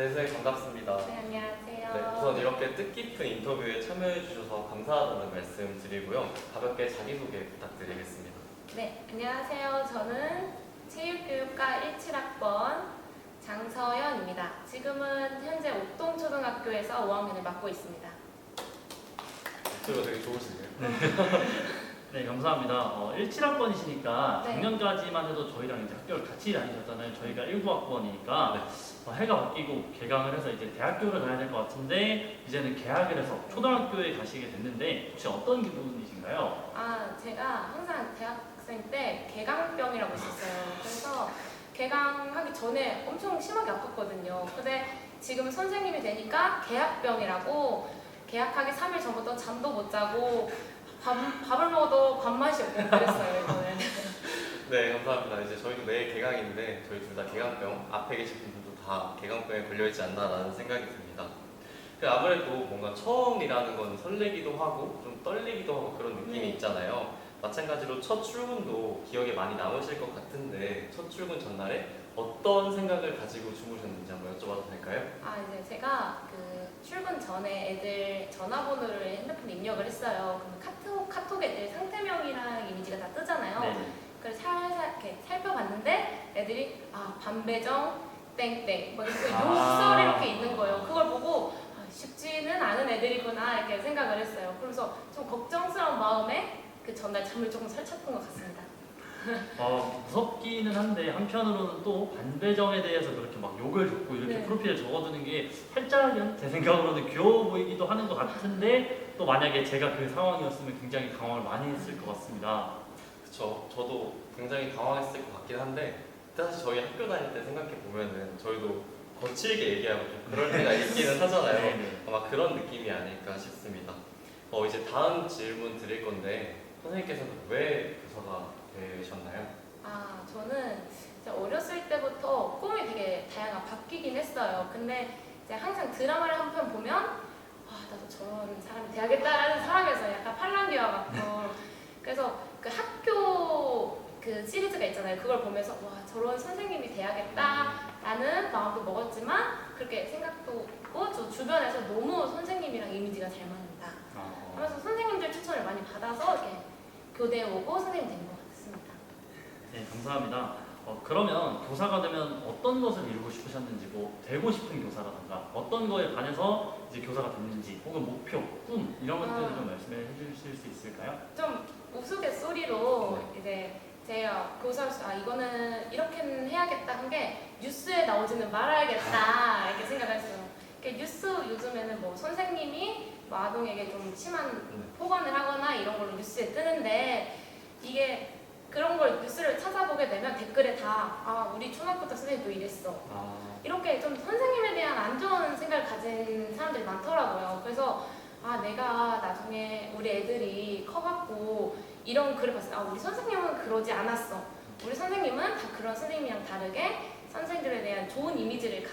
네, 선생님 반갑습니다. 네, 안녕하세요. 네, 우선 이렇게 뜻깊은 인터뷰에 참여해 주셔서 감사하다는 말씀 드리고요. 가볍게 자기소개 부탁드리겠습니다. 네, 안녕하세요. 저는 체육교육과 17학번 장서연입니다. 지금은 현재 옥동초등학교에서 5학년을 맡고 있습니다. 목소리가 되게 좋으시네요. 네, 감사합니다. 17학번이시니까 네. 작년까지만 해도 저희랑 이제 학교를 같이 다니셨잖아요. 저희가 19학번이니까 해가 바뀌고 개강을 해서 이제 대학교를 가야 될 것 같은데 이제는 개학을 해서 초등학교에 가시게 됐는데 혹시 어떤 기분이신가요? 제가 항상 대학생 때 개강병이라고 있었어요. 그래서 개강하기 전에 엄청 심하게 아팠거든요. 근데 지금 선생님이 되니까 개학병이라고 개학하기 3일 전부터 잠도 못 자고 밥을 먹어도 밥맛이 없고 그랬어요, 이거는. 네, 감사합니다. 이제 저희도 내일 개강인데 저희 둘 다 개강병, 앞에 계신 분들도 다 개강병에 걸려있지 않나라는 생각이 듭니다. 아무래도 뭔가 처음이라는 건 설레기도 하고 좀 떨리기도 하고 그런 느낌이 있잖아요. 마찬가지로 첫 출근도 기억에 많이 남으실 것 같은데 첫 출근 전날에 어떤 생각을 가지고 주무셨는지 한번 여쭤봐도 될까요? 이제 제가 그 출근 전에 애들 전화번호를 핸드폰에 입력을 했어요. 그럼 카톡 애들 상태명이랑 이미지가 다 뜨잖아요. 네. 그래서 살살 이렇게 살펴봤는데 애들이 반배정 땡땡 뭐 이렇게 욕설 이렇게 있는 거예요. 그걸 보고 쉽지는 않은 애들이구나 이렇게 생각을 했어요. 그래서 좀 걱정스러운 마음에 그 전날 잠을 조금 설쳤던 것 같습니다. 무섭기는 한데 한편으로는 또 반배정에 대해서 그렇게 막 욕을 듣고 이렇게 네. 프로필에 적어두는 게 살짝은 제 생각으로는 귀여워 보이기도 하는 것 같은데 또 만약에 제가 그 상황이었으면 굉장히 당황을 많이 했을 것 같습니다. 그쵸. 저도 굉장히 당황했을 것 같긴 한데 사실 저희 학교 다닐 때 생각해 보면은 저희도 거칠게 얘기하고 좀 그럴 때가 있기는 하잖아요. 네. 아마 그런 느낌이 아닐까 싶습니다. 이제 다음 질문 드릴 건데 선생님께서는 왜 교사가 되셨나요? 저는 이제 어렸을 때부터 꿈이 되게 다양하게 바뀌긴 했어요. 근데 이제 항상 드라마를 한 편 보면 나도 저런 사람이 돼야겠다라는 사람에서 약간 팔랑귀와 같고 그래서 그 학교 그 시리즈가 있잖아요. 그걸 보면서 저런 선생님이 돼야겠다라는 마음도 먹었지만 그렇게 생각도 했고 저 주변에서 너무 선생님이랑 이미지가 잘 맞는다 하면서 선생님들 추천을 많이 받아서 이렇게 교대에 오고 선생님 된 것 같습니다. 네, 감사합니다. 그러면 교사가 되면 어떤 것을 이루고 싶으셨는지, 뭐 되고 싶은 교사라든가 어떤 거에 반해서 이제 교사가 됐는지, 혹은 목표, 꿈 이런 것들을 좀 말씀해 주실 수 있을까요? 좀 우스갯소리로 이제 제가 교사로서 이거는 이렇게는 해야겠다 한 게 뉴스에 나오지는 말아야겠다 이렇게 생각을 했어요. 뉴스 요즘에는 뭐 선생님이 뭐 아동에게 좀 심한 폭언을 하거나 이런 걸로 뉴스에 뜨는데 이게 그런 걸 뉴스를 찾아보게 되면 댓글에 다 우리 초등학교 때 선생님도 이랬어 이렇게 좀 선생님에 대한 안 좋은 생각을 가진 사람들이 많더라고요. 그래서 내가 나중에 우리 애들이 커갖고 이런 글을 봤을 때 우리 선생님은 그러지 않았어. 우리 선생님은 다 그런 선생님이랑 다르게 선생들에 대한 좋은 이미지를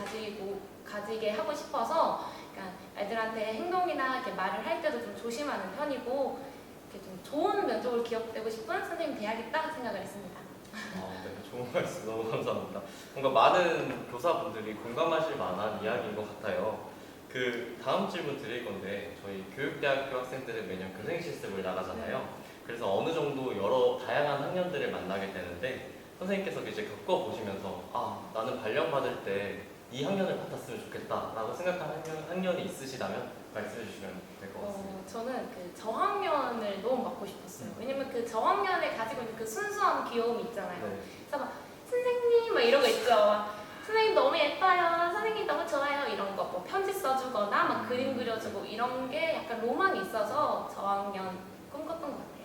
가지게 하고 싶어서 그러니까 애들한테 행동이나 이렇게 말을 할 때도 좀 조심하는 편이고 이렇게 좀 좋은 면접을 기억되고 싶은 선생님이 돼야겠다 생각을 했습니다. 네, 좋은 말씀 너무 감사합니다. 뭔가 많은 교사분들이 공감하실 만한 이야기인 것 같아요. 그 다음 질문 드릴 건데 저희 교육대학교 학생들은 매년 교생 실습을 나가잖아요. 그래서 어느 정도 여러 다양한 학년들을 만나게 되는데 선생님께서 이제 겪어보시면서 나는 발령 받을 때 이 학년을 맡았으면 좋겠다라고 생각한 학년이 있으시다면 말씀해 주시면 될 것 같습니다. 저는 그 저학년을 너무 맡고 싶었어요. 왜냐면 그 저학년에 가지고 있는 그 순수한 귀여움이 있잖아요. 네. 그래서 막 선생님 막 이런 거 있죠. 선생님 너무 예뻐요. 선생님 너무 좋아요. 이런 거 뭐 편지 써주거나 막 그림 그려주고 이런 게 약간 로망이 있어서 저학년 꿈꿨던 것 같아요.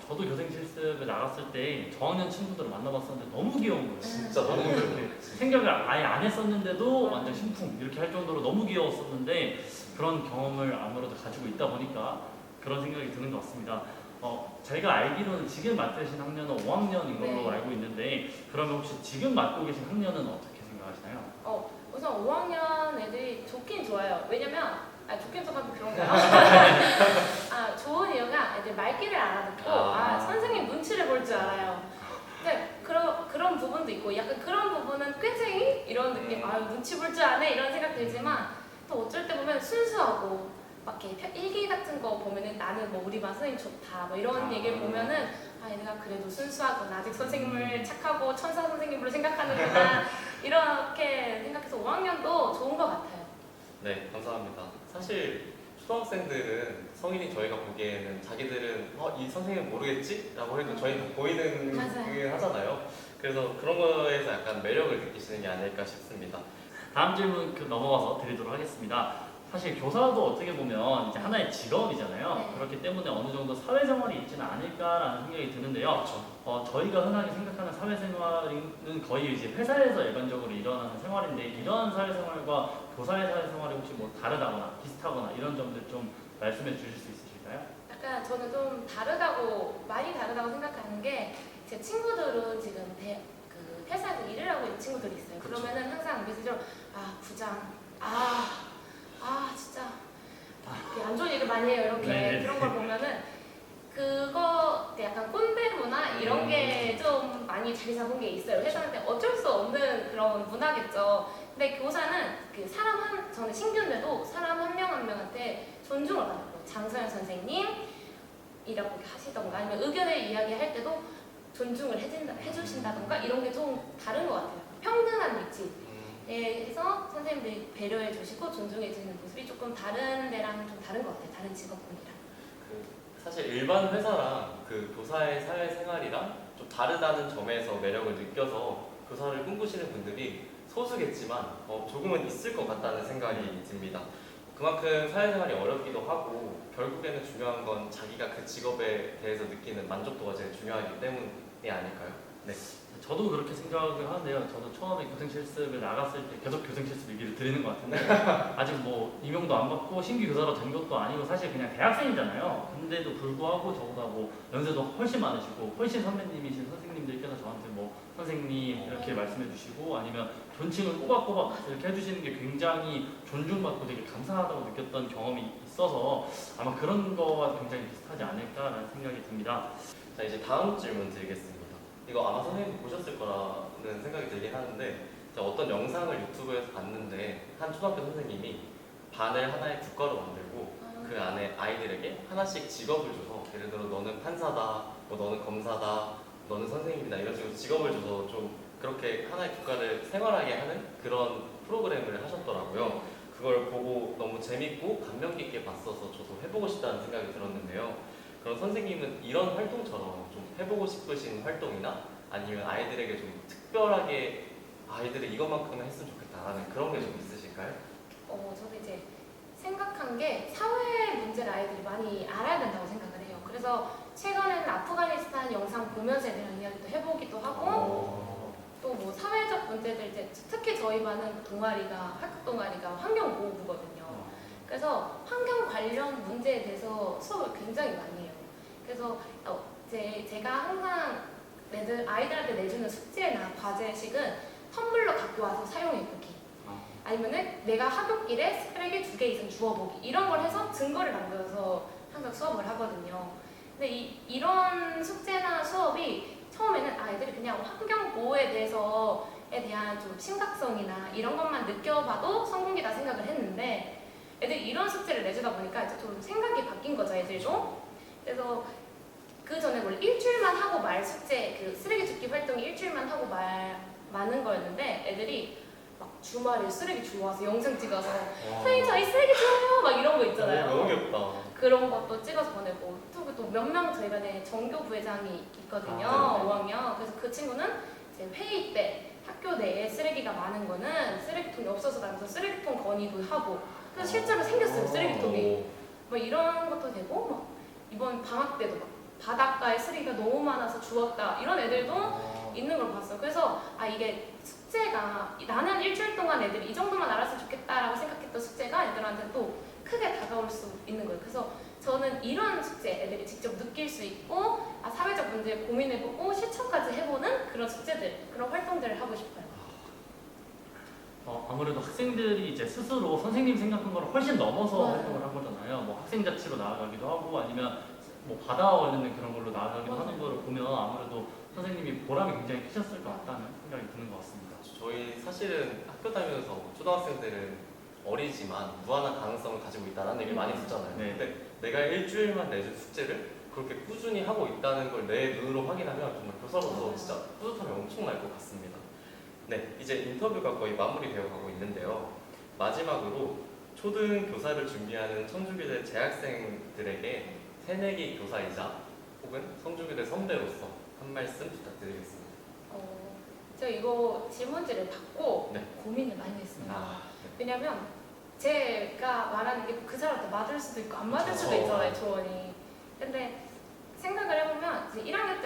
저도 교생 실습에 나갔을 때 저학년 친구들을 만나봤었는데 너무 귀여운 거예요. 진짜 너무 그렇게 생각을 아예 안 했었는데도 완전 심쿵 이렇게 할 정도로 너무 귀여웠었는데 그런 경험을 아무래도 가지고 있다 보니까 그런 생각이 드는 것 같습니다. 제가 알기로는 지금 맡으신 학년은 5학년인 걸로 네. 알고 있는데 그러면 혹시 지금 맡고 계신 학년은 어떻게 생각하시나요? 우선 5학년 애들이 좋긴 좋아요. 왜냐면 좋긴 좋아하면 그런가요? 좋은 이유가 애들 말귀를 알아듣고 선생님 눈치를 볼 줄 알아요. 근데 그런 그런 부분도 있고 약간 그런 부분은 꾀쟁이 이런 느낌 아유 눈치 볼 줄 아네 이런 생각 들지만 또 어쩔 때 보면 순수하고 막 이렇게 일기 같은 거 보면은 나는 뭐 우리 반 선생님 좋다 뭐 이런 얘기를 보면은 아 얘가 그래도 순수하구나 아직 선생님을 착하고 천사 선생님으로 생각하는구나 이렇게 생각해서 5학년도 좋은 것 같아요. 네, 감사합니다. 사실 초등학생들은 성인이 저희가 보기에는 자기들은 이 선생님 모르겠지? 라고 해도 저희는 보이는 맞아요. 게 하잖아요. 그래서 그런 거에서 약간 매력을 느끼시는 게 아닐까 싶습니다. 다음 질문 넘어가서 드리도록 하겠습니다. 사실 교사도 어떻게 보면 이제 하나의 직업이잖아요. 네. 그렇기 때문에 어느 정도 사회생활이 있지는 않을까라는 생각이 드는데요. 저희가 흔하게 생각하는 사회생활은 거의 이제 회사에서 일반적으로 일어나는 생활인데 이러한 사회생활과 교사의 사회생활이 혹시 뭐 다르다거나 비슷하거나 이런 점들 좀 말씀해 주실 수 있으실까요? 약간 저는 좀 많이 다르다고 생각하는 게 제 친구들은 지금 그 회사에서 일을 하고 있는 친구들이 있어요. 그쵸. 그러면은 항상 메시지로 부장 진짜 이렇게 안 좋은 얘기 많이 해요. 이렇게 네네네. 그런 걸 보면은 그거 약간 꼰대 문화 이런 게 좀 많이 자리 잡은 게 있어요. 회사한테 어쩔 수 없는 그런 문화겠죠. 근데 교사는 그 저는 신규인데도 사람 한 명 한 명한테 존중을 받아요. 장서연 선생님이라고 하시던가 아니면 의견을 이야기할 때도 존중을 해주신다던가 이런 게 좀 다른 것 같아요. 평등한 위치. 그래서 선생님들이 배려해 주시고 존중해 주는 모습이 조금 다른 데랑 좀 다른 것 같아요. 다른 직업군이랑. 사실 일반 회사랑 그 교사의 사회생활이랑 좀 다르다는 점에서 매력을 느껴서 교사를 꿈꾸시는 분들이 소수겠지만 조금은 있을 것 같다는 생각이 듭니다. 그만큼 사회생활이 어렵기도 하고 결국에는 중요한 건 자기가 그 직업에 대해서 느끼는 만족도가 제일 중요하기 때문이 아닐까요? 네. 저도 그렇게 생각을 하는데요. 저도 처음에 교생실습을 나갔을 때 계속 교생실습 얘기를 드리는 것 같은데 아직 뭐 임용도 안 받고 신규 교사로 된 것도 아니고 사실 그냥 대학생이잖아요. 근데도 불구하고 저보다 뭐 연세도 훨씬 많으시고 훨씬 선배님이신 선생님들께서 저한테 뭐 선생님 이렇게 말씀해 주시고 아니면 존칭을 꼬박꼬박 이렇게 해주시는 게 굉장히 존중받고 되게 감사하다고 느꼈던 경험이 있어서 아마 그런 거와 굉장히 비슷하지 않을까라는 생각이 듭니다. 자, 이제 다음 질문 드리겠습니다. 이거 아마 선생님 보셨을 거라는 생각이 들긴 하는데 제가 어떤 영상을 유튜브에서 봤는데 한 초등학교 선생님이 반을 하나의 국가로 만들고 그 안에 아이들에게 하나씩 직업을 줘서 예를 들어 너는 판사다, 뭐 너는 검사다, 너는 선생님이다 이런 식으로 직업을 줘서 좀 그렇게 하나의 국가를 생활하게 하는 그런 프로그램을 하셨더라고요. 그걸 보고 너무 재밌고 감명 깊게 봤어서 저도 해보고 싶다는 생각이 들었는데요. 그럼 선생님은 이런 활동처럼 좀 해보고 싶으신 활동이나 아니면 아이들에게 좀 특별하게 아이들이 이것만큼은 했으면 좋겠다라는 그런 게 좀 있으실까요? 저도 이제 생각한 게 사회 문제를 아이들이 많이 알아야 된다고 생각을 해요. 그래서 최근에는 아프가니스탄 영상 보면서 애들이랑 이야기도 해보기도 하고 또 뭐 사회적 문제들 이제 특히 저희 반은 동아리가 학급 동아리가 환경보호부거든요. 그래서 환경 관련 문제에 대해서 수업을 굉장히 많이 해요. 그래서 제가 항상 아이들한테 내주는 숙제나 과제식은 텀블러 갖고 와서 사용해보기 아니면은 내가 하굣길에 쓰레기 2개 이상 주워보기 이런 걸 해서 증거를 남겨서 항상 수업을 하거든요. 근데 이런 숙제나 수업이 처음에는 아이들이 그냥 환경 보호에 대한 좀 심각성이나 이런 것만 느껴봐도 성공이다 생각을 했는데 애들이 이런 숙제를 내주다 보니까 이제 좀 생각이 바뀐 거죠, 애들도. 그래서 그 전에 원래 일주일만 하고 말 숙제, 그 쓰레기 줍기 활동이 일주일만 하고 마는 거였는데 애들이 막 주말에 쓰레기 주워와서 영상 찍어서 선생님 저희 쓰레기 주워요 막 이런 거 있잖아요. 너무 귀엽다. 그런 것도 찍어서 보내고 또 몇 명 저희 반에 정교 부회장이 있거든요. 네네. 5학년. 그래서 그 친구는 이제 회의 때 학교 내에 쓰레기가 많은 거는 쓰레기통이 없어서 나면서 쓰레기통 건의도 하고 그래서 실제로 생겼어요 쓰레기통이. 뭐 이런 것도 되고 막 이번 방학 때도 막 바닷가에 쓰레기가 너무 많아서 주웠다 이런 애들도 있는 걸 봤어요. 그래서 이게 숙제가 나는 일주일 동안 애들이 이 정도만 알았으면 좋겠다라고 생각했던 숙제가 애들한테 또 크게 다가올 수 있는 거예요. 그래서 저는 이런 숙제 애들이 직접 느낄 수 있고 사회적 문제에 고민해보고 실천까지 해보는 그런 숙제들, 그런 활동들을 하고 싶어요. 아무래도 학생들이 이제 스스로 선생님 생각한 거를 훨씬 넘어서 맞아요. 활동을 한 거잖아요. 뭐 학생 자치로 나아가기도 하고 아니면 뭐 바다 관련된 그런 걸로 나아가기도 맞아요. 하는 거를 보면 아무래도 선생님이 보람이 굉장히 크셨을 것 같다는 생각이 드는 것 같습니다. 저희 사실은 학교 다니면서 초등학생들은 어리지만 무한한 가능성을 가지고 있다는 얘기를 많이 듣잖아요. 네. 근데 내가 일주일만 내준 숙제를 그렇게 꾸준히 하고 있다는 걸 내 눈으로 확인하면 정말 교사로서 진짜 뿌듯함이 엄청날 것 같습니다. 네, 이제 인터뷰가 거의 마무리되어 가고 있는데요. 마지막으로 초등 교사를 준비하는 청주교대 재학생들에게 새내기 교사이자 혹은 청주교대 선배로서 한 말씀 부탁드리겠습니다. 제가 이거 질문지를 받고 네. 고민을 많이 했습니다. 네. 왜냐면 제가 말하는 게 그 사람한테 맞을 수도 있고 안 맞을 수도 그쵸. 있잖아요, 조언이. 근데 생각을 해보면 이제 1학년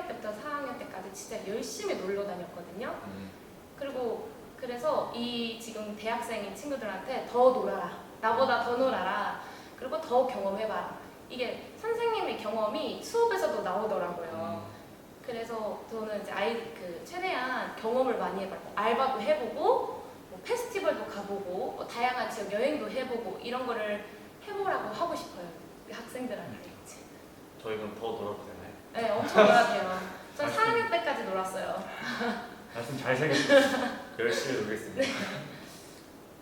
때부터 4학년 때까지 진짜 열심히 놀러 다녔거든요. 그리고 그래서 이 지금 대학생인 친구들한테 더 놀아라. 나보다 더 놀아라. 그리고 더 경험해봐라. 이게 선생님의 경험이 수업에서도 나오더라고요. 그래서 저는 이제 최대한 경험을 많이 해봤고 알바도 해보고 뭐 페스티벌도 가보고 뭐 다양한 지역 여행도 해보고 이런 거를 해보라고 하고 싶어요. 우리 학생들한테. 저희 그럼 더 놀아도 되나요? 네, 엄청 놀았대요. 전 4학년 때까지 놀았어요. 말씀 잘 새겼습니다. 열심히 놀겠습니다.